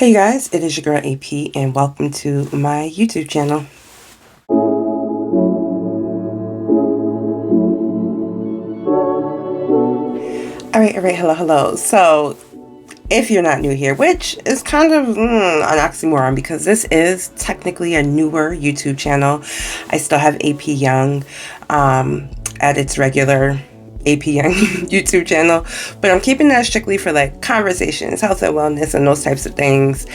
Hey you guys, it is your girl AP and welcome to my YouTube channel. Alright, hello. So, if you're not new here, which is kind of an oxymoron because this is technically a newer YouTube channel. I still have AP Young at its regular AP Young YouTube channel, but I'm keeping that strictly for like conversations, health and wellness, and those types of things.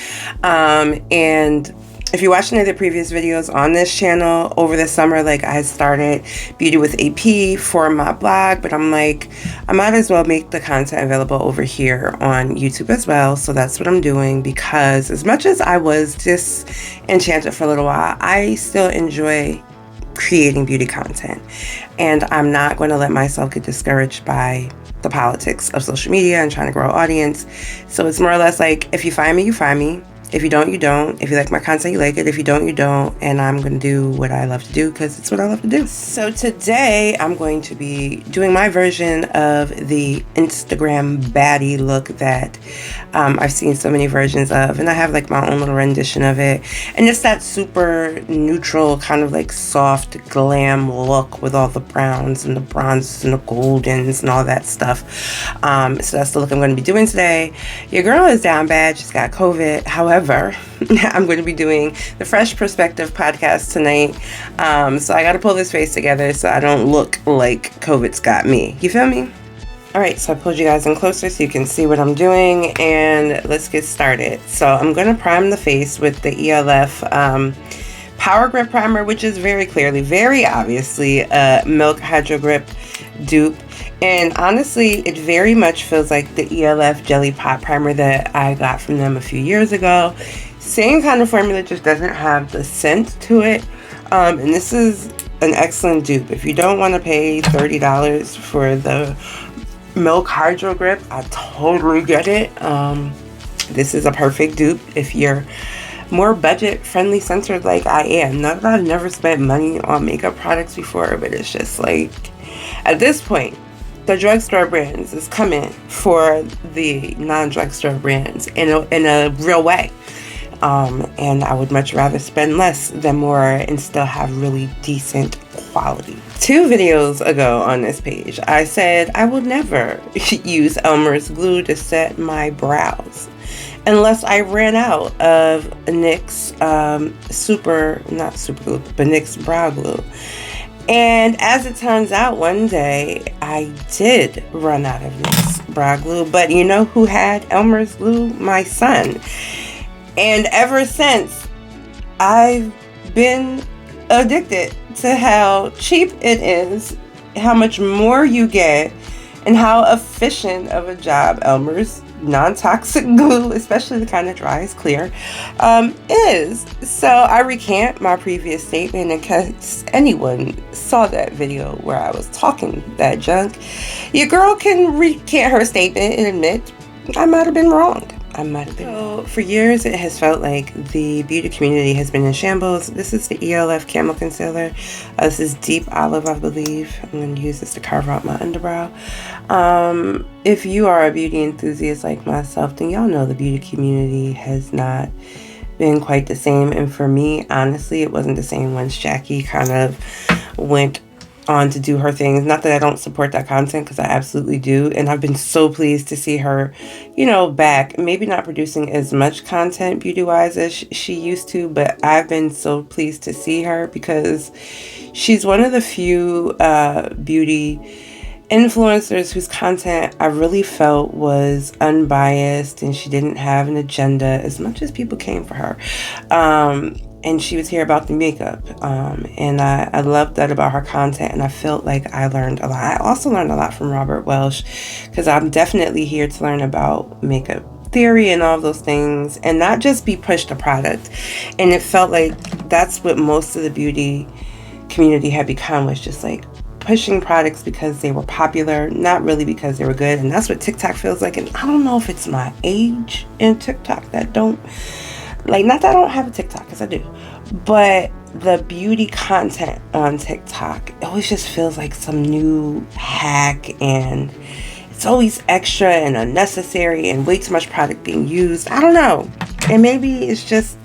And if you watched any of the previous videos on this channel over the summer, like I started Beauty with AP for my blog, but I'm like, I might as well make the content available over here on YouTube as well. So that's what I'm doing, because as much as I was disenchanted for a little while, I still enjoy creating beauty content, and I'm not going to let myself get discouraged by the politics of social media and trying to grow an audience. So it's more or less like, if you find me, you find me. If you don't, you don't. If you like my content, you like it. If you don't, you don't. And I'm going to do what I love to do because it's what I love to do. So today I'm going to be doing my version of the Instagram baddie look that I've seen so many versions of. And I have like my own little rendition of it. And it's that super neutral, kind of like soft glam look with all the browns and the bronzes and the goldens and all that stuff. So that's the look I'm going to be doing today. Your girl is down bad. She's got COVID. However, I'm going to be doing the Fresh Perspective podcast tonight. So I got to pull this face together so I don't look like COVID's got me. You feel me? All right, so I pulled you guys in closer so you can see what I'm doing, and let's get started. So I'm going to prime the face with the ELF Power Grip Primer, which is very clearly, very obviously a Milk Hydro Grip dupe. And honestly, it very much feels like the ELF Jelly Pot Primer that I got from them a few years ago. Same kind of formula, just doesn't have the scent to it. And this is an excellent dupe. If you don't want to pay $30 for the Milk Hydro Grip, I totally get it. This is a perfect dupe if you're more budget-friendly centered like I am. Not that I've never spent money on makeup products before, but it's just like, at this point, the drugstore brands is coming for the non-drugstore brands in a real way. And I would much rather spend less than more and still have really decent quality. 2 videos ago on this page, I said I will never use Elmer's glue to set my brows unless I ran out of NYX NYX brow glue. And as it turns out, one day I did run out of NYX brow glue, but you know who had Elmer's glue? My son. And ever since, I've been addicted to how cheap it is, how much more you get, and how efficient of a job Elmer's non-toxic glue, especially the kind that dries clear, is. So I recant my previous statement in case anyone saw that video where I was talking that junk. Your girl can recant her statement and admit I might have been wrong. So for years, it has felt like the beauty community has been in shambles. This is the ELF Camo Concealer. This is Deep Olive, I believe. I'm going to use this to carve out my underbrow. If you are a beauty enthusiast like myself, then y'all know the beauty community has not been quite the same. And for me, honestly, it wasn't the same once Jackie kind of went on to do her things. Not that I don't support that content, because I absolutely do, and I've been so pleased to see her, back. Maybe not producing as much content beauty-wise as she used to, but I've been so pleased to see her because she's one of the few beauty influencers whose content I really felt was unbiased, and she didn't have an agenda as much as people came for her. And she was here about the makeup. And I loved that about her content, and I felt like I learned a lot. I also learned a lot from Robert Welsh, because I'm definitely here to learn about makeup theory and all those things, and not just be pushed a product. And it felt like that's what most of the beauty community had become, was just like pushing products because they were popular, not really because they were good. And that's what TikTok feels like. And I don't know if it's my age in TikTok that don't, like, not that I don't have a TikTok, because I do, but the beauty content on TikTok, it always just feels like some new hack, and it's always extra and unnecessary and way too much product being used. I don't know. And maybe it's just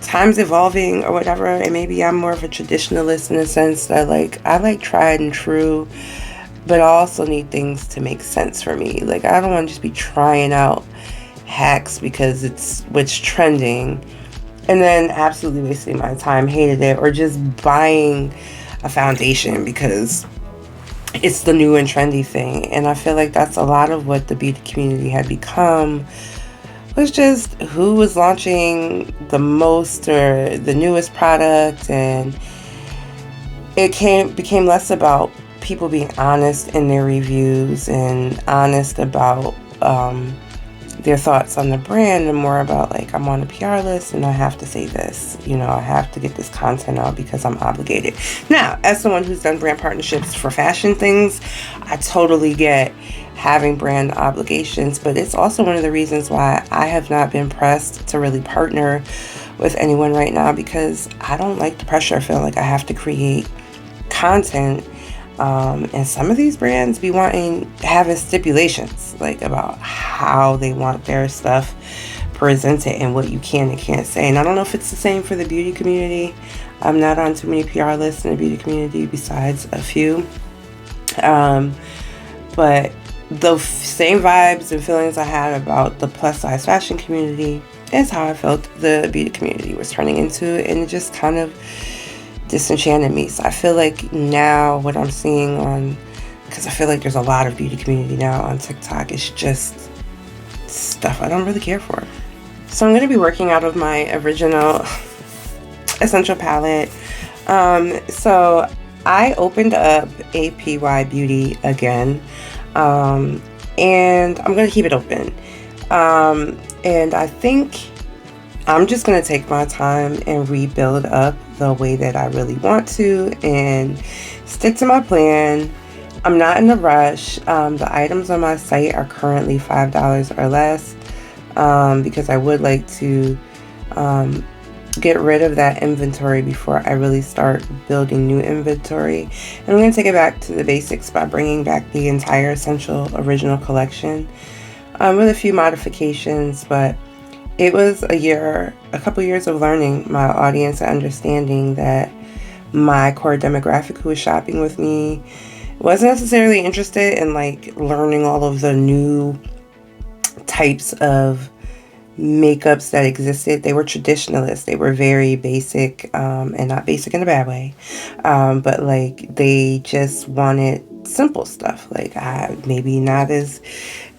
times evolving or whatever, and maybe I'm more of a traditionalist in the sense that like I like tried and true, but I also need things to make sense for me. Like I don't want to just be trying out hacks because it's what's trending and then absolutely wasting my time, hated it, or just buying a foundation because it's the new and trendy thing. And I feel like that's a lot of what the beauty community had become, was just who was launching the most or the newest product, and it became less about people being honest in their reviews and honest about their thoughts on the brand, and more about like, I'm on a PR list and I have to say this, I have to get this content out because I'm obligated. Now, as someone who's done brand partnerships for fashion things, I totally get having brand obligations, but it's also one of the reasons why I have not been pressed to really partner with anyone right now, because I don't like the pressure. I feel like I have to create content. And some of these brands be having stipulations like about how they want their stuff presented and what you can and can't say. And I don't know if it's the same for the beauty community. I'm not on too many PR lists in the beauty community besides a few. But the same vibes and feelings I had about the plus size fashion community is how I felt the beauty community was turning into, and it just kind of disenchanted me. So I feel like now what I'm seeing because I feel like there's a lot of beauty community now on TikTok, it's just stuff I don't really care for. So I'm going to be working out of my original essential palette. So I opened up APY Beauty again, and I'm going to keep it open. And I think I'm just going to take my time and rebuild up the way that I really want to and stick to my plan. I'm not in a rush. The items on my site are currently $5 or less, because I would like to get rid of that inventory before I really start building new inventory. And I'm going to take it back to the basics by bringing back the entire Essential Original collection with a few modifications, but it was a couple years of learning my audience and understanding that my core demographic who was shopping with me wasn't necessarily interested in like learning all of the new types of makeups that existed. They were traditionalists. They were very basic, and not basic in a bad way, but like they just wanted simple stuff. Like I maybe not as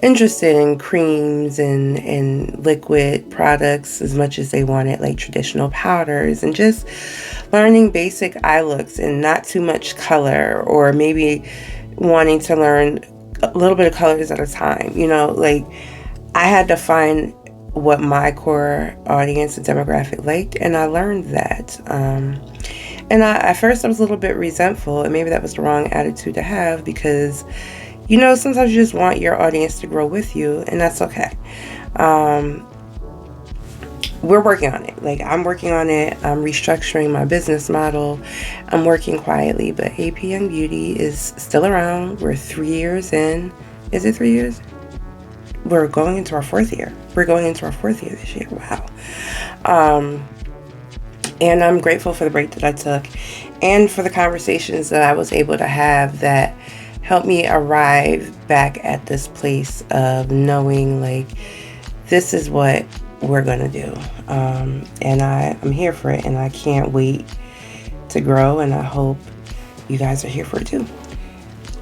interested in creams and liquid products as much as they wanted like traditional powders, and just learning basic eye looks and not too much color, or maybe wanting to learn a little bit of colors at a time. Like I had to find what my core audience and demographic liked, and I learned that. And at first I was a little bit resentful, and maybe that was the wrong attitude to have, because sometimes you just want your audience to grow with you, and that's okay. We're working on it. Like I'm working on it. I'm restructuring my business model. I'm working quietly, but AP Young Beauty is still around. We're 3 years in. Is it 3 years? We're going into our 4th year. We're going into our 4th year this year. Wow. And I'm grateful for the break that I took and for the conversations that I was able to have that helped me arrive back at this place of knowing like this is what we're going to do. And I'm here for it, and I can't wait to grow, and I hope you guys are here for it too.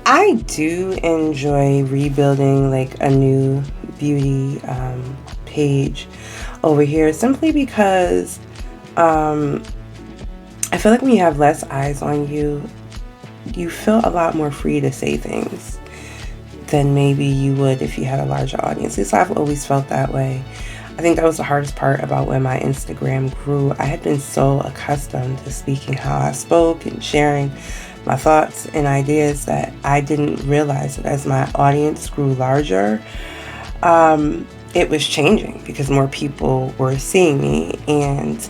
I do enjoy rebuilding like a new beauty page over here, simply because I feel like when you have less eyes on you, you feel a lot more free to say things than maybe you would if you had a larger audience. At least I've always felt that way. I think that was the hardest part about when my Instagram grew. I had been so accustomed to speaking how I spoke and sharing my thoughts and ideas that I didn't realize that as my audience grew larger, it was changing because more people were seeing me, and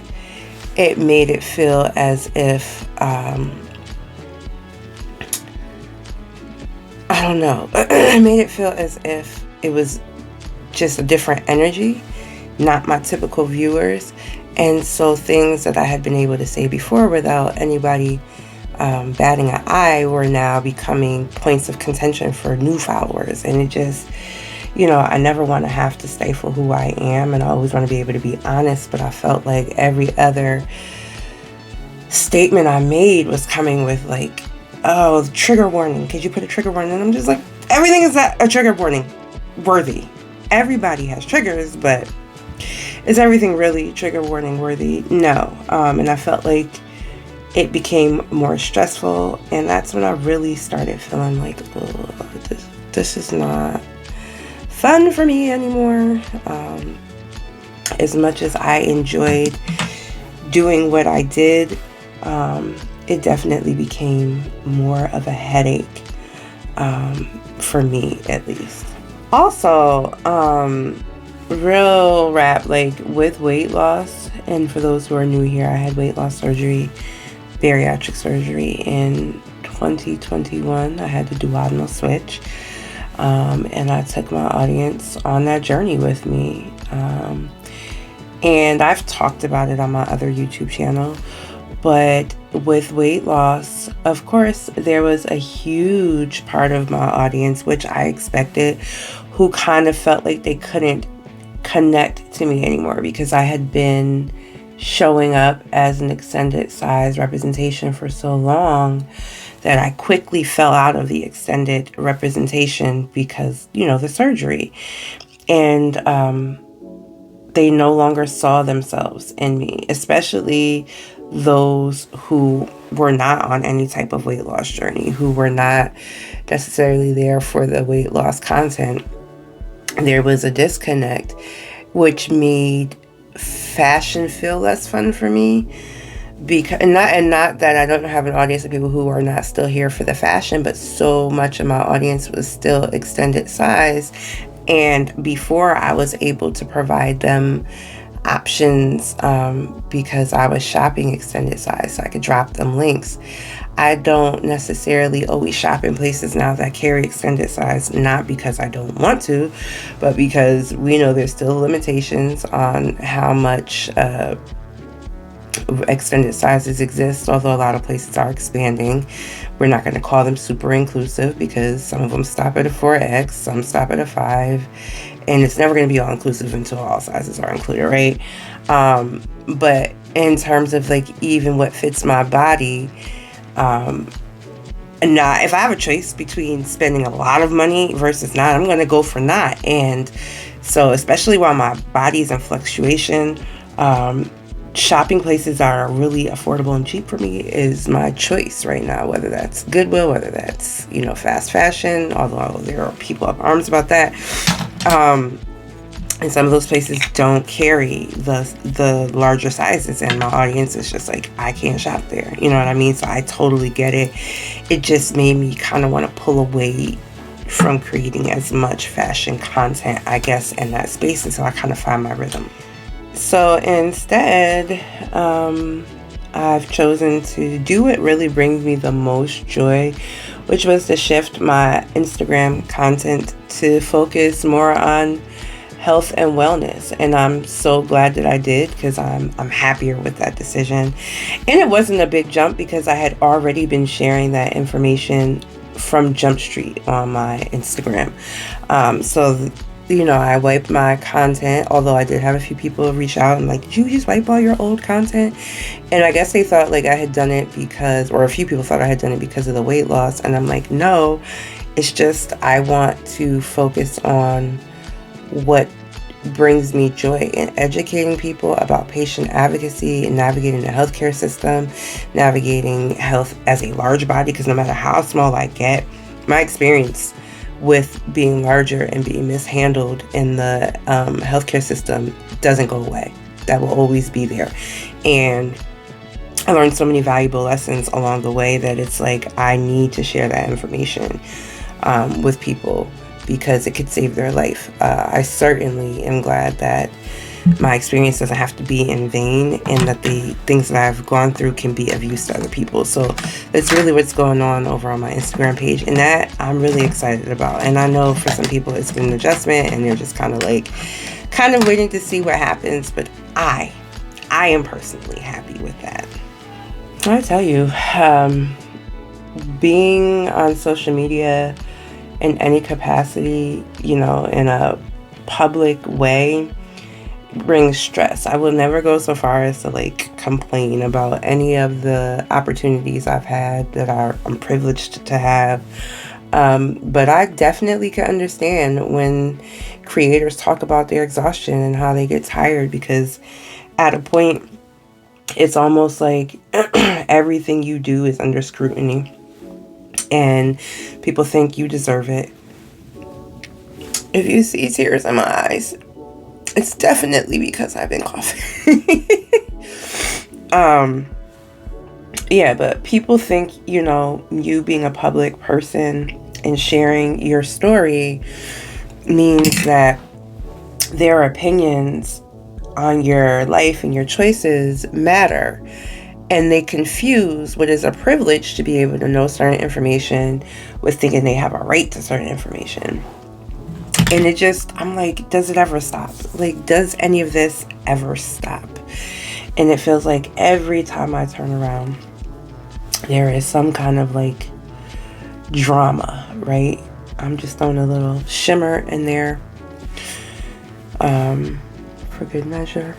it made it feel as if, I don't know, it made it feel as if it was just a different energy not my typical viewers. And so things that I had been able to say before without anybody batting an eye were now becoming points of contention for new followers. And it just, I never want to have to stifle who I am, and I always want to be able to be honest, but I felt like every other statement I made was coming with like, oh, trigger warning. Could you put a trigger warning? And I'm just like, everything is not a trigger warning worthy. Everybody has triggers, but is everything really trigger warning worthy? No. And I felt like it became more stressful, and that's when I really started feeling like, oh, this is not fun for me anymore. As much as I enjoyed doing what I did, it definitely became more of a headache, for me at least. Also, real rap, like with weight loss, and for those who are new here, I had weight loss surgery, bariatric surgery in 2021. I had the duodenal switch, and I took my audience on that journey with me. And I've talked about it on my other YouTube channel, but with weight loss, of course, there was a huge part of my audience, which I expected, who kind of felt like they couldn't connect to me anymore because I had been showing up as an extended size representation for so long that I quickly fell out of the extended representation because, the surgery. And they no longer saw themselves in me, especially those who were not on any type of weight loss journey, who were not necessarily there for the weight loss content. There was a disconnect, which made fashion feel less fun for me. Because not that I don't have an audience of people who are not still here for the fashion, but so much of my audience was still extended size. And before I was able to provide them options, because I was shopping extended size, so I could drop them links. I don't necessarily always shop in places now that carry extended size, not because I don't want to, but because we know there's still limitations on how much extended sizes exist, although a lot of places are expanding. We're not going to call them super inclusive because some of them stop at a 4X, some stop at a 5, and it's never going to be all inclusive until all sizes are included, right? But in terms of like even what fits my body, not if I have a choice between spending a lot of money versus not, I'm going to go for not. And so especially while my body's in fluctuation, shopping places that are really affordable and cheap for me is my choice right now, whether that's Goodwill, whether that's, fast fashion, although there are people up arms about that. And some of those places don't carry the larger sizes, and my audience is just like, I can't shop there. You know what I mean? So I totally get it. It just made me kind of want to pull away from creating as much fashion content, I guess, in that space until I kind of find my rhythm. So instead, I've chosen to do what really brings me the most joy, which was to shift my Instagram content to focus more on health and wellness. And I'm so glad that I did, because I'm happier with that decision. And it wasn't a big jump because I had already been sharing that information from Jump Street on my Instagram. I wiped my content, although I did have a few people reach out and like, did you just wipe all your old content? And I guess they thought like I had done it because, or a few people thought I had done it because of the weight loss. And I'm like, no, it's just I want to focus on what brings me joy in educating people about patient advocacy and navigating the healthcare system, navigating health as a large body, because no matter how small I get, my experience with being larger and being mishandled in the healthcare system doesn't go away. That will always be there. And I learned so many valuable lessons along the way that it's like I need to share that information with people because it could save their life. I certainly am glad that my experience doesn't have to be in vain, and that the things that I've gone through can be of use to other people. So that's really what's going on over on my Instagram page, and that I'm really excited about. And I know for some people it's been an adjustment and they're just kind of like kind of waiting to see what happens, but I am personally happy with that. I tell you, being on social media in any capacity, you know, in a public way, brings stress. I will never go so far as to like complain about any of the opportunities I've had that I'm privileged to have. But I definitely can understand when creators talk about their exhaustion and how they get tired, because at a point it's almost like everything you do is under scrutiny and people think you deserve it. If you see tears in my eyes, it's definitely because I've been coughing. Yeah, but people think, you know, you being a public person and sharing your story means that their opinions on your life and your choices matter. And they confuse what is a privilege to be able to know certain information with thinking they have a right to certain information. And it just, I'm like, does it ever stop? Like, does any of this ever stop? And it feels like every time I turn around, there is some kind of like drama, right? I'm just throwing a little shimmer in there for good measure.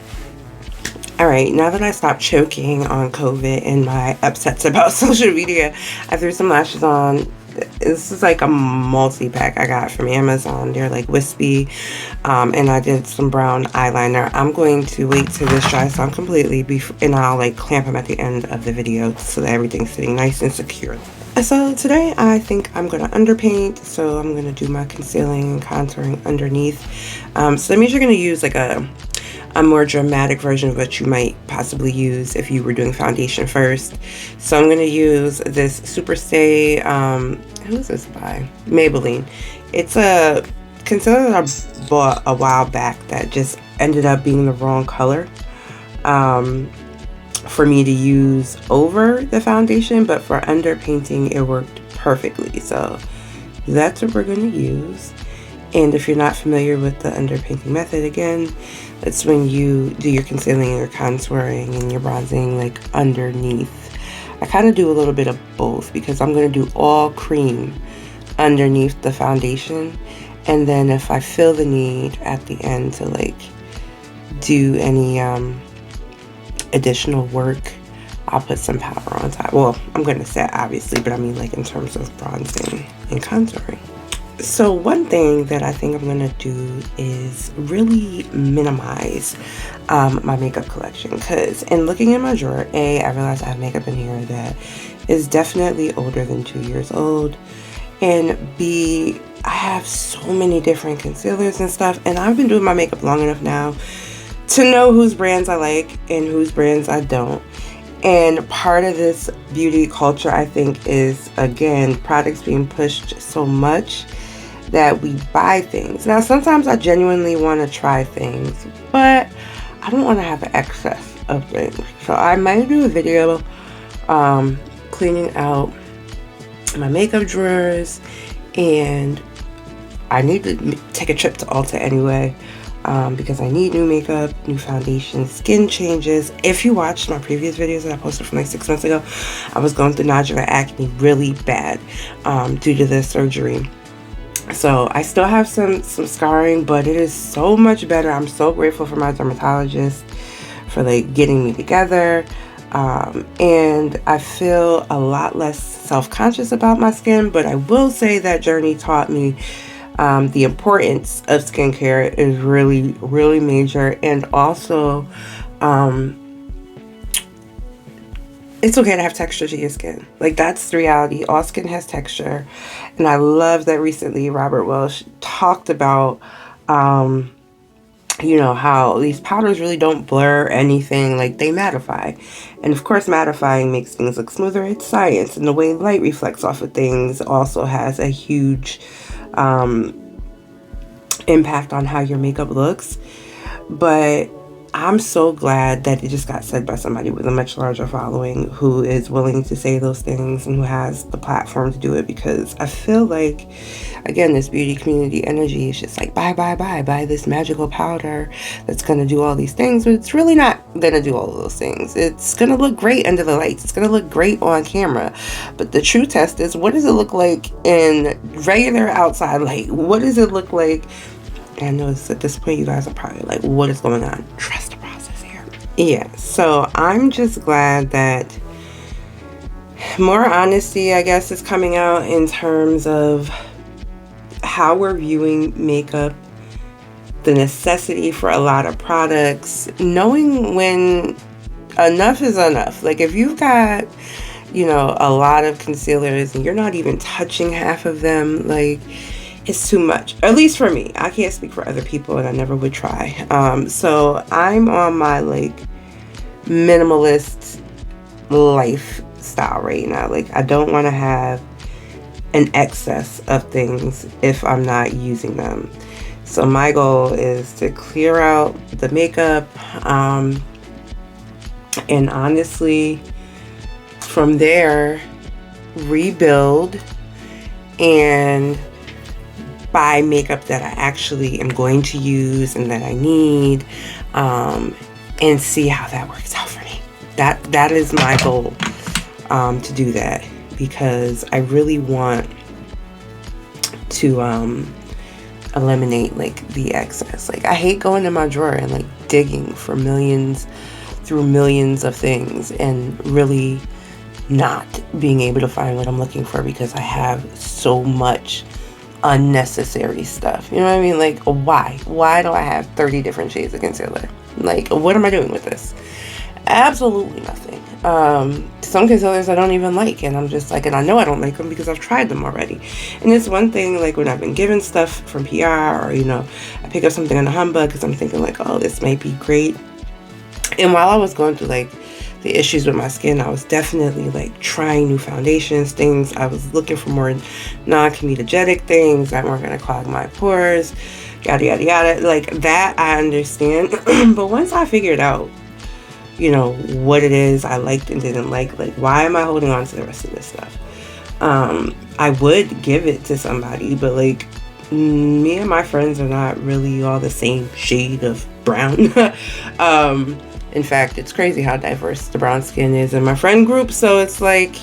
All right, now that I stopped choking on COVID and my upsets about social media, I threw some lashes on. This is like a multi-pack I got from Amazon. They're like wispy. And I did some brown eyeliner. I'm going to wait till this dries down completely and I'll like clamp them at the end of the video so that everything's sitting nice and secure. So today I think I'm going to underpaint. So I'm going to do my concealing and contouring underneath. So that means you're going to use like a more dramatic version of what you might possibly use if you were doing foundation first. So I'm going to use this Super Stay, who is this by? Maybelline. It's a concealer that I bought a while back that just ended up being the wrong color for me to use over the foundation, but for underpainting it worked perfectly. So that's what we're going to use. And if you're not familiar with the underpainting method, again, it's when you do your concealing and your contouring and your bronzing like underneath. I kind of do a little bit of both because I'm going to do all cream underneath the foundation. And then if I feel the need at the end to like do any additional work, I'll put some powder on top. Well, I'm going to set obviously, but I mean like in terms of bronzing and contouring. So one thing that I think I'm going to do is really minimize my makeup collection, because in looking in my drawer, A, I realized I have makeup in here that is definitely older than 2 years old, and B, I have so many different concealers and stuff, and I've been doing my makeup long enough now to know whose brands I like and whose brands I don't. And part of this beauty culture, I think, is, again, products being pushed so much that we buy things. Now, sometimes I genuinely want to try things, but I don't want to have an excess of things. So I might do a video cleaning out my makeup drawers, and I need to take a trip to Ulta anyway, because I need new makeup, new foundation, skin changes. If you watched my previous videos that I posted from like 6 months ago, I was going through nodular acne really bad due to the surgery. So I still have some scarring, but it is so much better. I'm so grateful for my dermatologist for like getting me together. And I feel a lot less self-conscious about my skin, but I will say that journey taught me the importance of skincare is really, really major. And also, it's okay to have texture to your skin. Like, that's the reality. All skin has texture. And I love that recently Robert Welsh talked about, you know, how these powders really don't blur anything. Like, they mattify. And of course, mattifying makes things look smoother. It's science. And the way light reflects off of things also has a huge impact on how your makeup looks. But I'm so glad that it just got said by somebody with a much larger following who is willing to say those things and who has the platform to do it, because I feel like, again, this beauty community energy is just like, buy this magical powder that's going to do all these things, but it's really not going to do all of those things. It's going to look great under the lights. It's going to look great on camera. But the true test is, what does it look like in regular outside light? What does it look like? And I know at this point you guys are probably like, what is going on? Trust the process here. Yeah, so I'm just glad that more honesty, I guess, is coming out in terms of how we're viewing makeup, the necessity for a lot of products, knowing when enough is enough. Like, if you've got, you know, a lot of concealers and you're not even touching half of them, like, it's too much. At least for me. I can't speak for other people, and I never would try. So I'm on my like minimalist lifestyle right now. Like, I don't want to have an excess of things if I'm not using them. So my goal is to clear out the makeup, and honestly, from there, rebuild and buy makeup that I actually am going to use and that I need, and see how that works out for me. That is my goal, to do that, because I really want to eliminate like the excess. Like, I hate going in my drawer and like digging for millions of things and really not being able to find what I'm looking for because I have so much unnecessary stuff. You know what I mean? Like, why do I have 30 different shades of concealer? Like, what am I doing with this? Absolutely nothing. Some concealers I don't even like, and I'm just like, and I know I don't like them because I've tried them already. And it's one thing, like, when I've been given stuff from PR, or, you know, I pick up something on the humbug because I'm thinking like, oh, this might be great. And while I was going through like the issues with my skin, I was definitely like trying new foundations, things. I was looking for more non-comedogenic things that weren't going to clog my pores, yada, yada, yada. Like, that I understand. But once I figured out, you know, what it is I liked and didn't like, why am I holding on to the rest of this stuff? I would give it to somebody, but like, me and my friends are not really all the same shade of brown. In fact, it's crazy how diverse the brown skin is in my friend group. So it's like,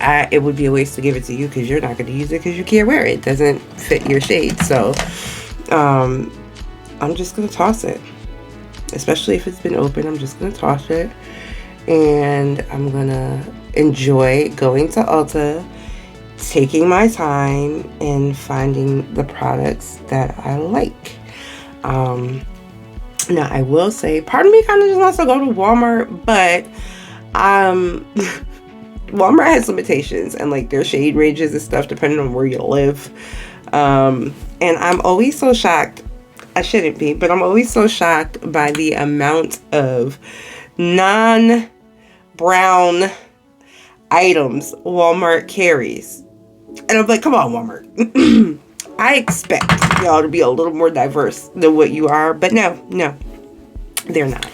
it would be a waste to give it to you because you're not going to use it because you can't wear it. It doesn't fit your shade. So I'm just going to toss it. Especially if it's been open, I'm just going to toss it. And I'm going to enjoy going to Ulta, taking my time, and finding the products that I like. Now, I will say, part of me kind of just wants to go to Walmart, but Walmart has limitations and like their shade ranges and stuff depending on where you live. And I'm always so shocked. I shouldn't be, but I'm always so shocked by the amount of non-brown items Walmart carries. And I'm like, come on, Walmart. I expect y'all to be a little more diverse than what you are, but no, they're not.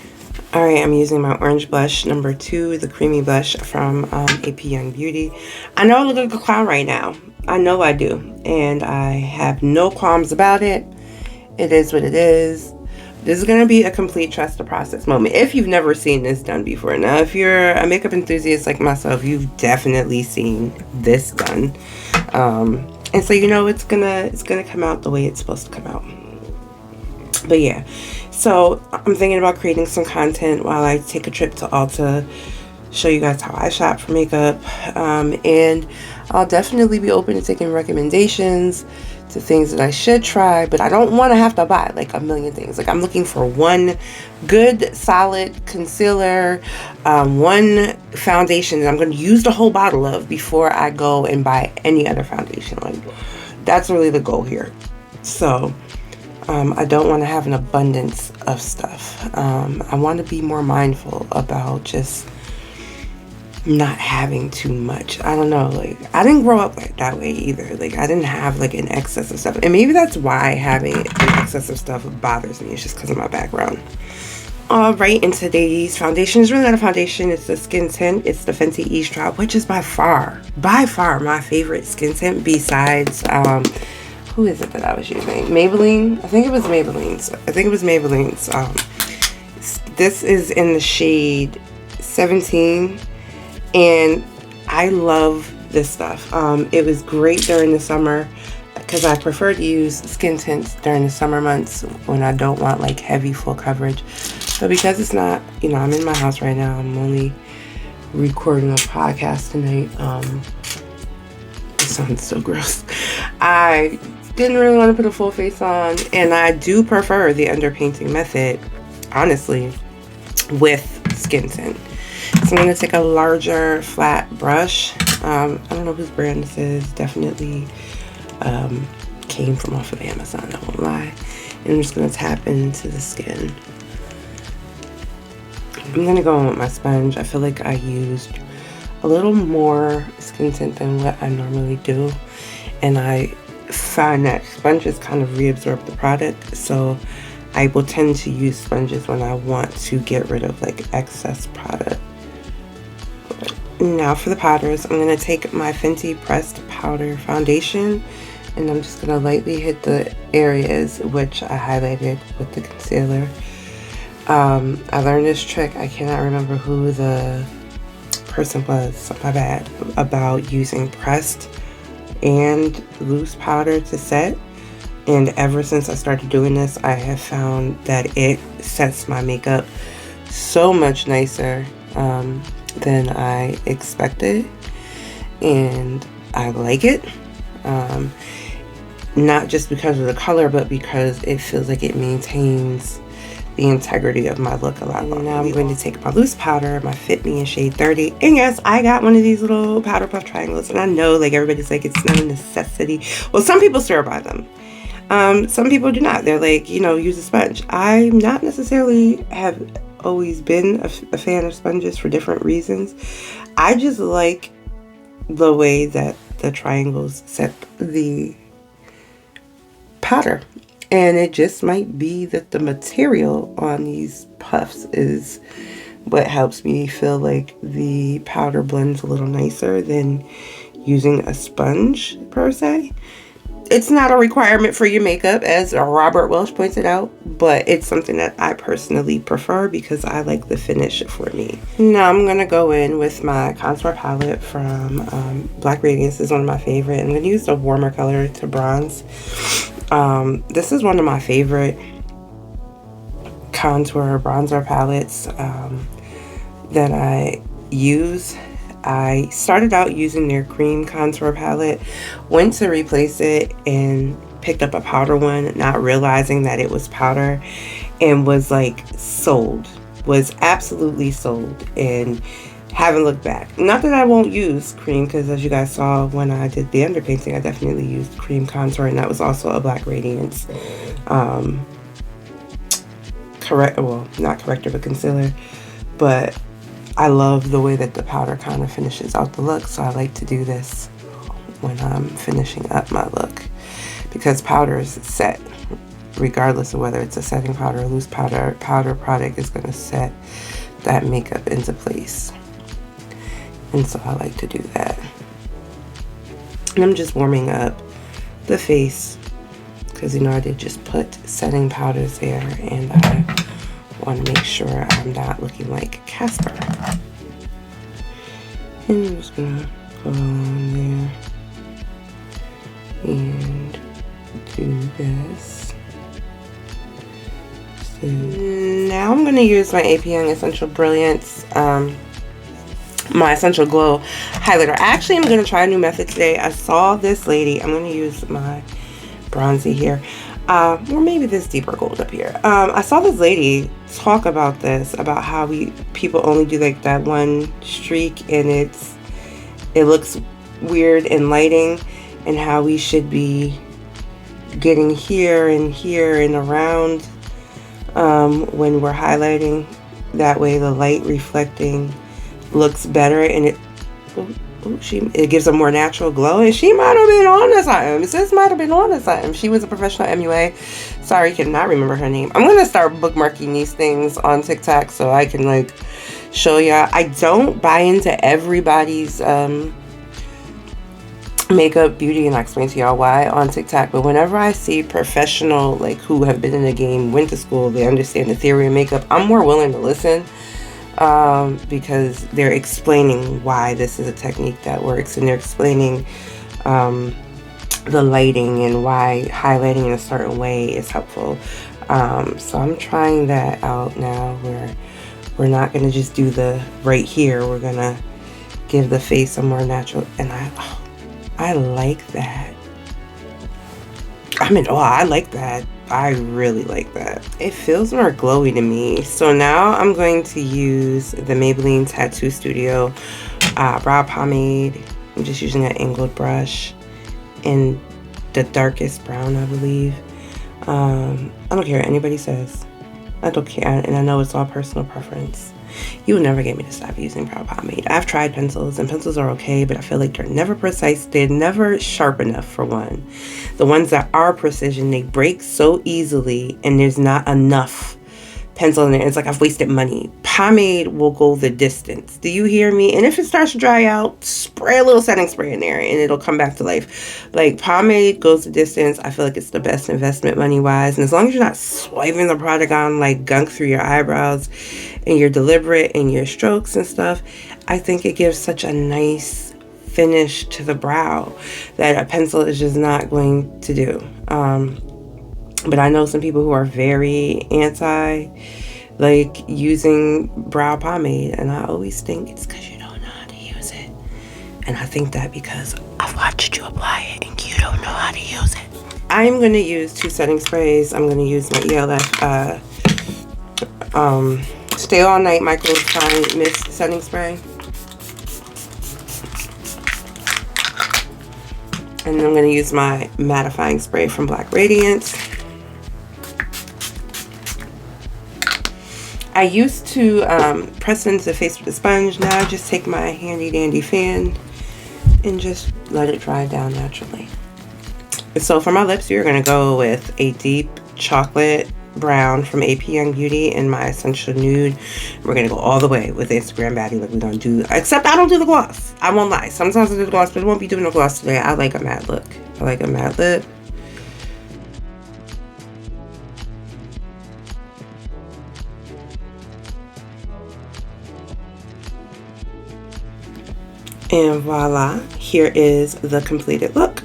All right, I'm using my orange blush, number 2, the creamy blush from AP Young Beauty. I know I look like a clown right now. I know I do, and I have no qualms about it. It is what it is. This is going to be a complete trust the process moment if you've never seen this done before. Now, if you're a makeup enthusiast like myself, you've definitely seen this done. And so, you know, it's gonna come out the way it's supposed to come out. But yeah, so I'm thinking about creating some content while I take a trip to Ulta, show you guys how I shop for makeup, and I'll definitely be open to taking recommendations to things that I should try, but I don't want to have to buy like a million things. Like, I'm looking for one good solid concealer, one foundation that I'm going to use the whole bottle of before I go and buy any other foundation. Like, that's really the goal here. So I don't want to have an abundance of stuff. I want to be more mindful about just not having too much. I don't know, like, I didn't grow up like that way either. Like, I didn't have like an excess of stuff, and maybe that's why having an excessive stuff bothers me. It's just because of my background. All right, and today's foundation is really not a foundation. It's a skin tint. It's the Fenty Ease Drop, which is by far my favorite skin tint besides, who is it that I was using? Maybelline? I think it was Maybelline's. This is in the shade 17, and I love this stuff. It was great during the summer because I prefer to use skin tints during the summer months when I don't want like heavy full coverage. But because it's not, you know, I'm in my house right now. I'm only recording a podcast tonight. It sounds so gross. I didn't really want to put a full face on, and I do prefer the underpainting method, honestly, with skin tint. So I'm going to take a larger flat brush. I don't know whose brand this is. Definitely came from off of Amazon, I won't lie. And I'm just going to tap into the skin. I'm going to go in with my sponge. I feel like I used a little more skin tint than what I normally do. And I find that sponges kind of reabsorb the product. So I will tend to use sponges when I want to get rid of like excess product. Now for the powders, I'm going to take my Fenty Pressed Powder Foundation, and I'm just going to lightly hit the areas which I highlighted with the concealer. I learned this trick, I cannot remember who the person was, my bad, about using pressed and loose powder to set. And ever since I started doing this, I have found that it sets my makeup so much nicer than I expected, and I like it. Not just because of the color, but because it feels like it maintains the integrity of my look a lot longer. Now I'm going to take my loose powder, my Fit Me in shade 30, and yes, I got one of these little powder puff triangles, and I know like everybody's like it's not a necessity. Well, some people swear by them. Some people do not. They're like, you know, use a sponge. I'm not necessarily have always been a fan of sponges for different reasons. I just like the way that the triangles set the powder. And it just might be that the material on these puffs is what helps me feel like the powder blends a little nicer than using a sponge per se. It's not a requirement for your makeup, as Robert Welsh pointed out, but it's something that I personally prefer because I like the finish for me. Now I'm going to go in with my contour palette from Black Radiance. This is one of my favorite. I'm going to use the warmer color to bronze. This is one of my favorite contour bronzer palettes that I use. I started out using their cream contour palette, went to replace it and picked up a powder one, not realizing that it was powder, and was like sold, was absolutely sold, and haven't looked back. Not that I won't use cream, because as you guys saw when I did the underpainting, I definitely used cream contour, and that was also a Black Radiance not corrector, but concealer. But I love the way that the powder kind of finishes out the look, so I like to do this when I'm finishing up my look, because powder is set regardless of whether it's a setting powder or loose powder. Powder product is going to set that makeup into place, and so I like to do that. And I'm just warming up the face because, you know, I did just put setting powders there, and I want to make sure I'm not looking like Casper. And I'm just gonna go on there and do this. So now I'm gonna use my AP Young Essential Brilliance, my Essential Glow highlighter. Actually, I'm gonna try a new method today. I saw this lady. I'm gonna use my bronzy here. Or maybe this deeper gold up here. I saw this lady talk about this, about how people only do like that one streak, and it looks weird in lighting, and how we should be getting here and around when we're highlighting. That way the light reflecting looks better, and Ooh, it gives a more natural glow, and she might have been on to something. Sis might have been on to something. She was a professional MUA. Sorry, cannot remember her name. I'm gonna start bookmarking these things on TikTok so I can like show y'all. I don't buy into everybody's makeup, beauty, and I explain to y'all why on TikTok. But whenever I see professional, like who have been in the game, went to school, they understand the theory of makeup, I'm more willing to listen. Because they're explaining why this is a technique that works, and they're explaining the lighting and why highlighting in a certain way is helpful. So I'm trying that out now, where we're not going to just do the right here. We're going to give the face a more natural, and I like that. I like that. I really like that. It feels more glowy to me. So now I'm going to use the Maybelline Tattoo Studio brow pomade. I'm just using an angled brush in the darkest brown, I believe. I don't care what anybody says. I don't care, and I know it's all personal preference. You will never get me to stop using brow pomade. I've tried pencils, and pencils are okay, but I feel like they're never precise. They're never sharp enough, for one. The ones that are precision, they break so easily, and there's not enough pencil in there. It's like I've wasted money. Pomade will go the distance. Do you hear me? And if it starts to dry out, spray a little setting spray in there and it'll come back to life. Like, pomade goes the distance. I feel like it's the best investment money-wise. And as long as you're not swiping the product on like gunk through your eyebrows and you're deliberate in your strokes and stuff, I think it gives such a nice finish to the brow that a pencil is just not going to do. But I know some people who are very anti, like, using brow pomade. And I always think it's because you don't know how to use it. And I think that because I've watched you apply it and you don't know how to use it. I'm going to use 2 setting sprays. I'm going to use my ELF Stay All Night Micro Shine Mist Setting Spray. And then I'm going to use my mattifying spray from Black Radiance. I used to press into the face with a sponge. Now I just take my handy dandy fan and just let it dry down naturally. So for my lips, we're going to go with a deep chocolate brown from AP Young Beauty and my essential nude. We're going to go all the way with Instagram Baddie like we don't do, except I don't do the gloss. I won't lie. Sometimes I do the gloss, but I won't be doing the gloss today. I like a matte look. I like a matte lip. And voila, here is the completed look.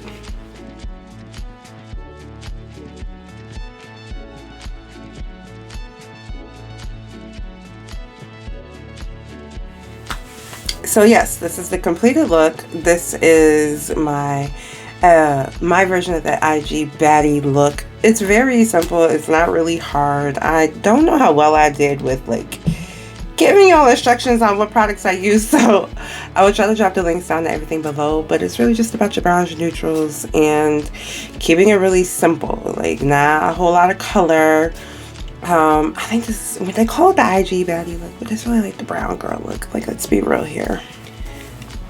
So yes, this is the completed look. This is my version of the IG Baddie look. It's very simple. It's not really hard. I don't know how well I did with like giving y'all instructions on what products I use, so I will try to drop the links down to everything below. But it's really just about your browns, your neutrals, and keeping it really simple. Like, not a whole lot of color. I think this is, they call it the IG Baddie look, but it's really like the brown girl look. Like, let's be real here.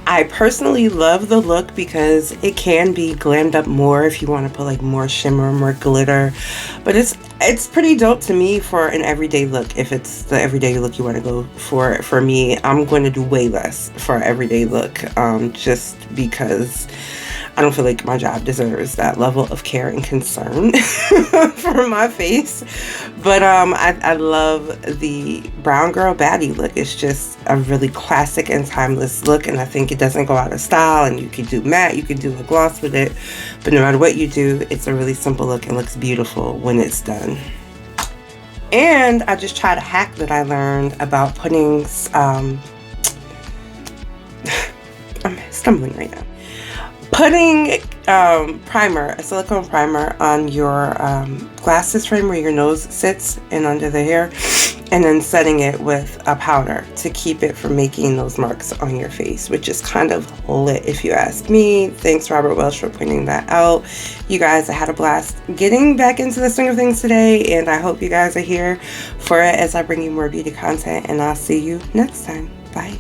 I personally love the look because it can be glammed up more if you want to put like more shimmer, more glitter. But it's pretty dope to me for an everyday look. If it's the everyday look you want to go for me, I'm going to do way less for an everyday look, just because I don't feel like my job deserves that level of care and concern for my face. But I love the brown girl Baddie look. It's just a really classic and timeless look, and I think it doesn't go out of style. And you can do matte, you can do a gloss with it, but no matter what you do, it's a really simple look and looks beautiful when it's done. And I just tried a hack that I learned about putting I'm stumbling right now. Putting primer, a silicone primer on your glasses frame where your nose sits and under the hair, and then setting it with a powder to keep it from making those marks on your face, which is kind of lit if you ask me. Thanks, Robert Welsh, for pointing that out. You guys, I had a blast getting back into the swing of things today, and I hope you guys are here for it as I bring you more beauty content, and I'll see you next time. Bye.